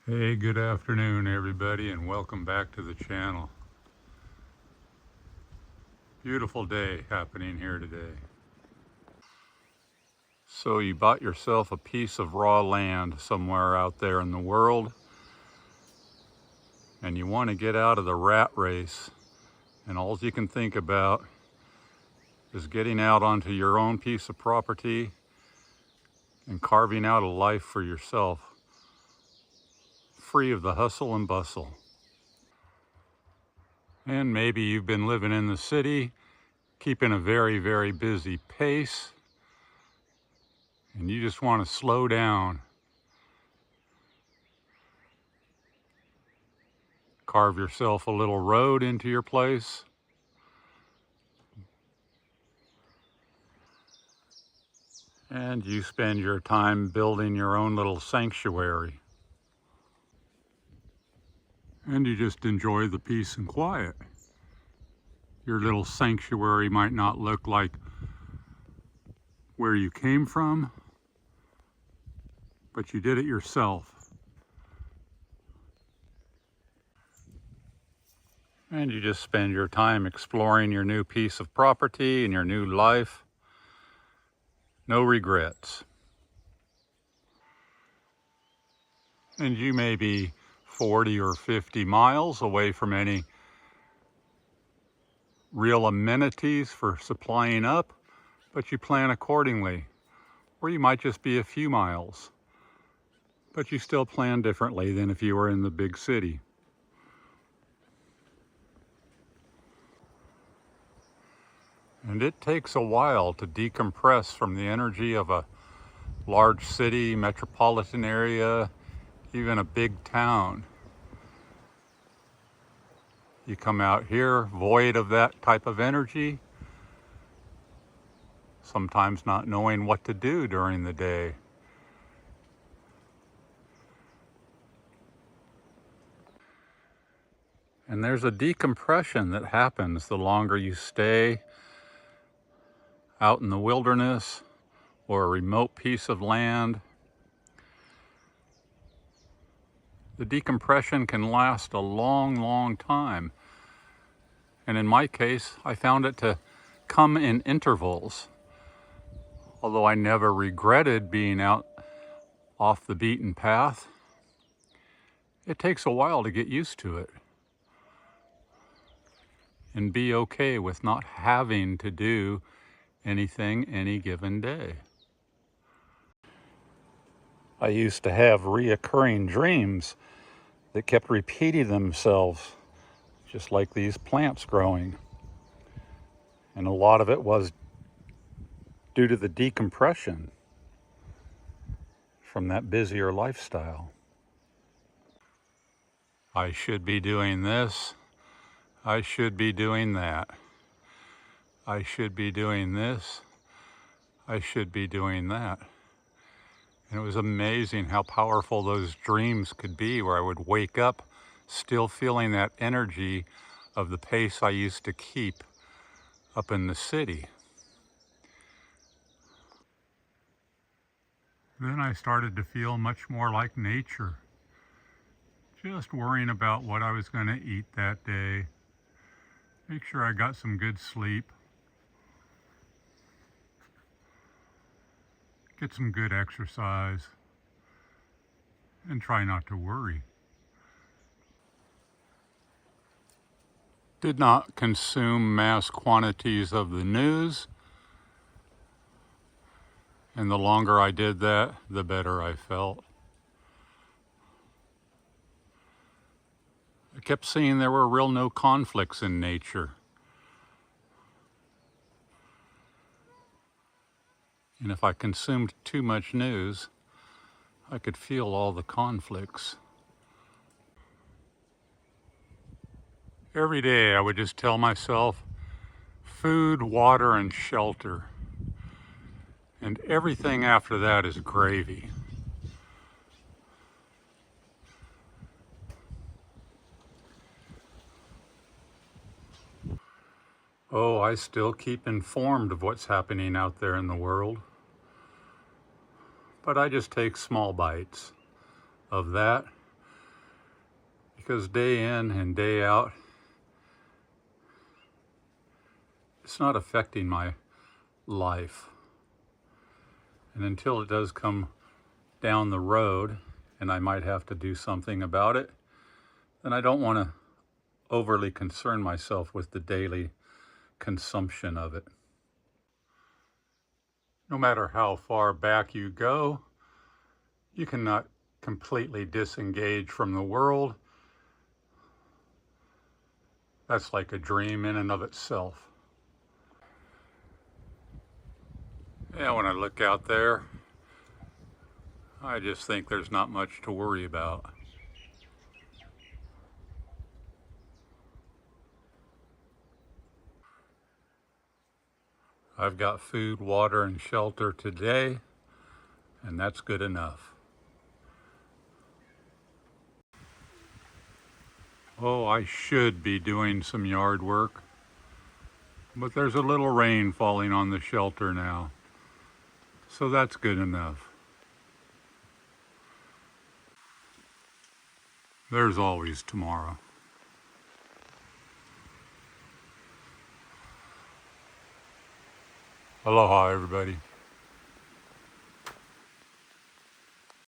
Hey, good afternoon everybody, and welcome back to the channel. Beautiful day happening here today. So you bought yourself a piece of raw land somewhere out there in the world, and you want to get out of the rat race, and all you can think about is getting out onto your own piece of property and carving out a life for yourself, free of the hustle and bustle. And maybe you've been living in the city, keeping a very, very busy pace, and you just want to slow down. Carve yourself a little road into your place. And you spend your time building your own little sanctuary. And you just enjoy the peace and quiet. Your little sanctuary might not look like where you came from, but you did it yourself. And you just spend your time exploring your new piece of property and your new life. No regrets. And you may be 40 or 50 miles away from any real amenities for supplying up, but you plan accordingly. Or you might just be a few miles, but you still plan differently than if you were in the big city. And it takes a while to decompress from the energy of a large city, metropolitan area, even a big town. You come out here void of that type of energy, sometimes not knowing what to do during the day. And there's a decompression that happens the longer you stay out in the wilderness or a remote piece of land. The decompression can last a long, long time. And in my case, I found it to come in intervals. Although I never regretted being out off the beaten path, it takes a while to get used to it and be okay with not having to do anything any given day. I used to have reoccurring dreams that kept repeating themselves, just like these plants growing. And a lot of it was due to the decompression from that busier lifestyle. I should be doing this. I should be doing that. I should be doing this. I should be doing that. And it was amazing how powerful those dreams could be, where I would wake up still feeling that energy of the pace I used to keep up in the city. Then I started to feel much more like nature, just worrying about what I was going to eat that day, make sure I got some good sleep, get some good exercise, and try not to worry. Did not consume mass quantities of the news, and the longer I did that, the better I felt. I kept seeing there were real no conflicts in nature. And if I consumed too much news, I could feel all the conflicts. Every day I would just tell myself, food, water, and shelter. And everything after that is gravy. Oh, I still keep informed of what's happening out there in the world. But I just take small bites of that Because day in and day out, it's not affecting my life. And until it does come down the road and I might have to do something about it, then I don't want to overly concern myself with the daily consumption of it. No matter how far back you go, you cannot completely disengage from the world. That's like a dream in and of itself. Yeah, when I look out there, I just think there's not much to worry about. I've got food, water, and shelter today, and that's good enough. Oh, I should be doing some yard work, but there's a little rain falling on the shelter now, so that's good enough. There's always tomorrow. Aloha, everybody.